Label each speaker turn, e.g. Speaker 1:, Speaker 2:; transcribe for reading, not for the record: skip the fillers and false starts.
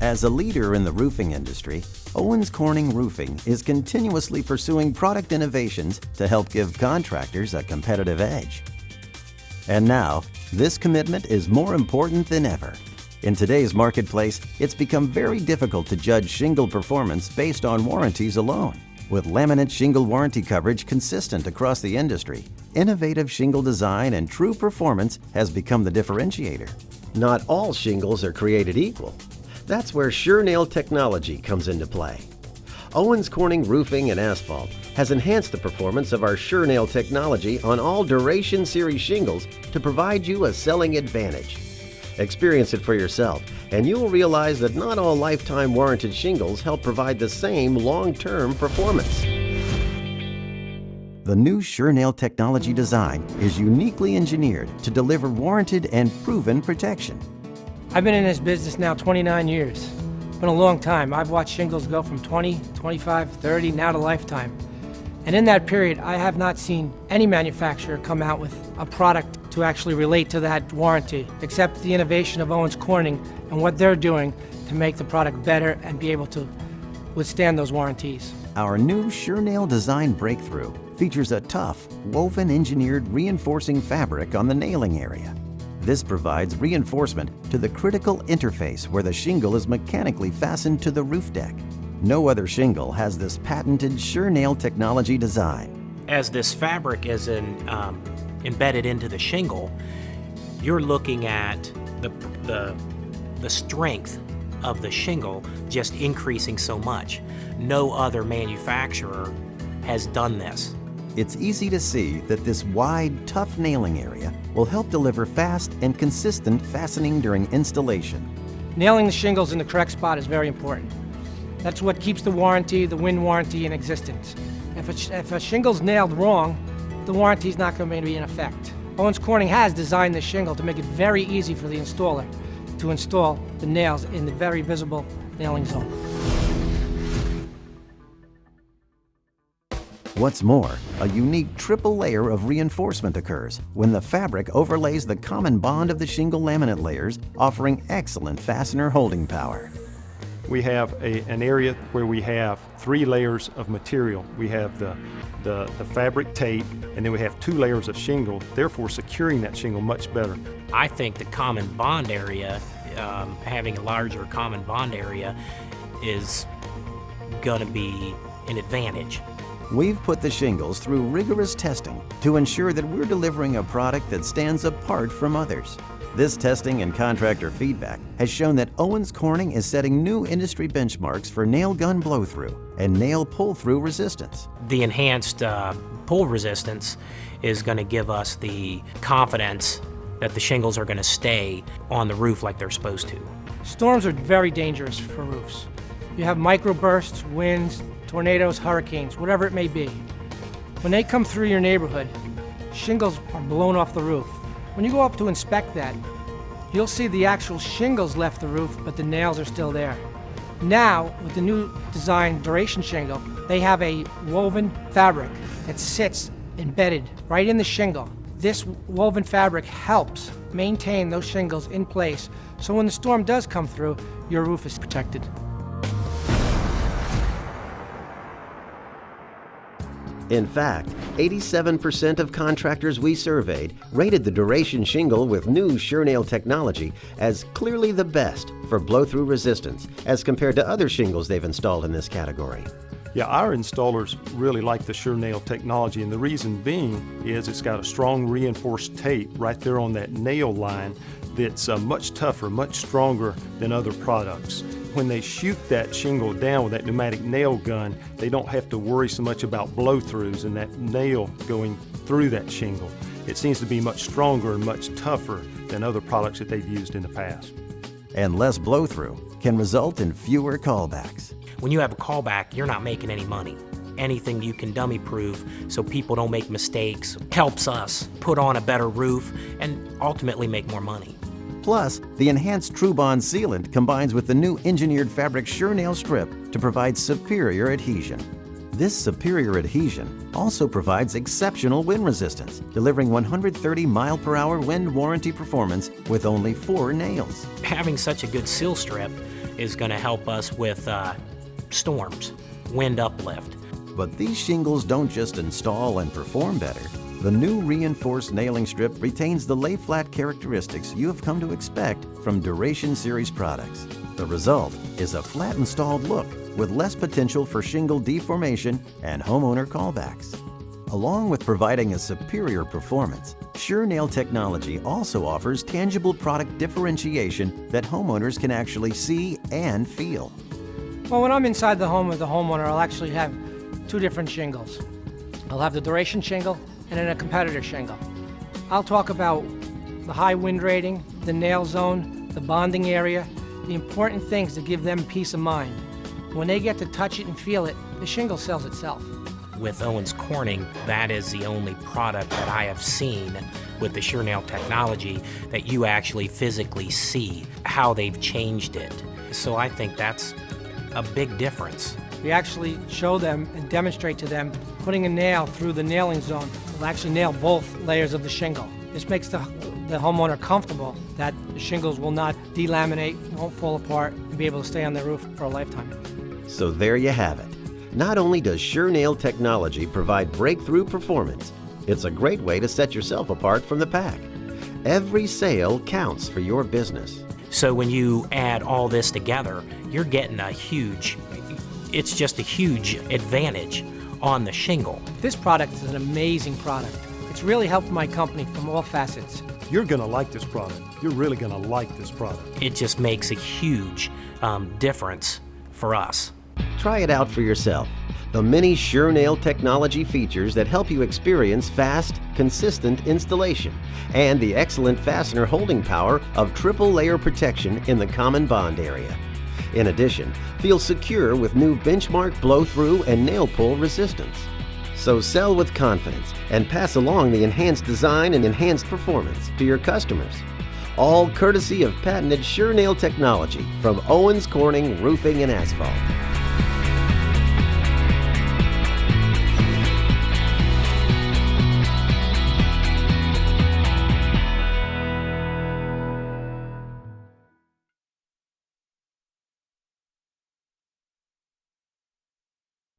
Speaker 1: As a leader in the roofing industry, Owens Corning Roofing is continuously pursuing product innovations to help give contractors a competitive edge. And now, this commitment is more important than ever. In today's marketplace, it's become very difficult to judge shingle performance based on warranties alone. With laminate shingle warranty coverage consistent across the industry, innovative shingle design and true performance has become the differentiator.
Speaker 2: Not all shingles are created equal. That's where SureNail technology comes into play. Owens Corning Roofing and Asphalt has enhanced the performance of our SureNail technology on all Duration Series shingles to provide you a selling advantage. Experience it for yourself, and you'll realize that not all lifetime warranted shingles help provide the same long-term performance.
Speaker 1: The new SureNail technology design is uniquely engineered to deliver warranted and proven protection.
Speaker 3: I've been in this business now 29 years. It's been a long time. I've watched shingles go from 20, 25, 30, now to lifetime. And in that period, I have not seen any manufacturer come out with a product to actually relate to that warranty, except the innovation of Owens Corning and what they're doing to make the product better and be able to withstand those warranties.
Speaker 1: Our new SureNail design breakthrough features a tough, woven engineered reinforcing fabric on the nailing area. This provides reinforcement to the critical interface where the shingle is mechanically fastened to the roof deck. No other shingle has this patented SureNail technology design.
Speaker 4: As this fabric is embedded into the shingle, you're looking at the strength of the shingle just increasing so much. No other manufacturer has done this.
Speaker 1: It's easy to see that this wide, tough nailing area will help deliver fast and consistent fastening during installation.
Speaker 3: Nailing the shingles in the correct spot is very important. That's what keeps the warranty, the wind warranty, in existence. If a shingle's nailed wrong, the warranty's not going to be in effect. Owens Corning has designed the shingle to make it very easy for the installer to install the nails in the very visible nailing zone.
Speaker 1: What's more, a unique triple layer of reinforcement occurs when the fabric overlays the common bond of the shingle laminate layers, offering excellent fastener holding power.
Speaker 5: We have an area where we have 3 layers of material. We have the fabric tape, and then we have 2 layers of shingle, therefore securing that shingle much better.
Speaker 4: I think the common bond area, having a larger common bond area, is going to be an advantage.
Speaker 1: We've put the shingles through rigorous testing to ensure that we're delivering a product that stands apart from others. This testing and contractor feedback has shown that Owens Corning is setting new industry benchmarks for nail gun blow-through and nail pull-through resistance.
Speaker 4: The enhanced pull resistance is going to give us the confidence that the shingles are going to stay on the roof like they're supposed to.
Speaker 3: Storms are very dangerous for roofs. You have microbursts, winds, tornadoes, hurricanes, whatever it may be. When they come through your neighborhood, shingles are blown off the roof. When you go up to inspect that, you'll see the actual shingles left the roof, but the nails are still there. Now, with the new design Duration shingle, they have a woven fabric that sits embedded right in the shingle. This woven fabric helps maintain those shingles in place, so when the storm does come through, your roof is protected.
Speaker 2: In fact, 87% of contractors we surveyed rated the Duration shingle with new SureNail technology as clearly the best for blow-through resistance as compared to other shingles they've installed in this category.
Speaker 5: Yeah, our installers really like the SureNail technology, and the reason being is it's got a strong reinforced tape right there on that nail line that's much tougher, much stronger than other products. When they shoot that shingle down with that pneumatic nail gun, they don't have to worry so much about blow-throughs and that nail going through that shingle. It seems to be much stronger and much tougher than other products that they've used in the past.
Speaker 1: And less blow-through can result in fewer callbacks.
Speaker 4: When you have a callback, you're not making any money. Anything you can dummy-proof so people don't make mistakes helps us put on a better roof and ultimately make more money.
Speaker 1: Plus, the enhanced TruBond sealant combines with the new engineered fabric SureNail strip to provide superior adhesion. This superior adhesion also provides exceptional wind resistance, delivering 130 mile-per-hour wind warranty performance with only 4 nails.
Speaker 4: Having such a good seal strip is going to help us with storms, wind uplift.
Speaker 1: But these shingles don't just install and perform better. The new reinforced nailing strip retains the lay-flat characteristics you have come to expect from Duration Series products. The result is a flat installed look with less potential for shingle deformation and homeowner callbacks. Along with providing a superior performance, SureNail technology also offers tangible product differentiation that homeowners can actually see and feel.
Speaker 3: Well, when I'm inside the home with the homeowner, I'll actually have two different shingles. I'll have the Duration shingle and then a competitor shingle. I'll talk about the high wind rating, the nail zone, the bonding area, the important things to give them peace of mind. When they get to touch it and feel it, the shingle sells itself.
Speaker 4: With Owens Corning, that is the only product that I have seen with the SureNail technology that you actually physically see how they've changed it. So I think that's a big difference.
Speaker 3: We actually show them and demonstrate to them putting a nail through the nailing zone. We'll actually nail both layers of the shingle. This makes the homeowner comfortable that the shingles will not delaminate, won't fall apart, and be able to stay on their roof for a lifetime.
Speaker 2: So there you have it. Not only does SureNail technology provide breakthrough performance, it's a great way to set yourself apart from the pack. Every sale counts for your business.
Speaker 4: So when you add all this together, you're getting it's just a huge advantage on the shingle.
Speaker 3: This product is an amazing product. It's really helped my company from all facets.
Speaker 5: You're going to like this product. You're really going to like this product.
Speaker 4: It just makes a huge difference for us.
Speaker 2: Try it out for yourself. The many SureNail technology features that help you experience fast, consistent installation, and the excellent fastener holding power of triple layer protection in the common bond area. In addition, feel secure with new benchmark blow-through and nail pull resistance. So sell with confidence and pass along the enhanced design and enhanced performance to your customers. All courtesy of patented SureNail technology from Owens Corning Roofing and Asphalt.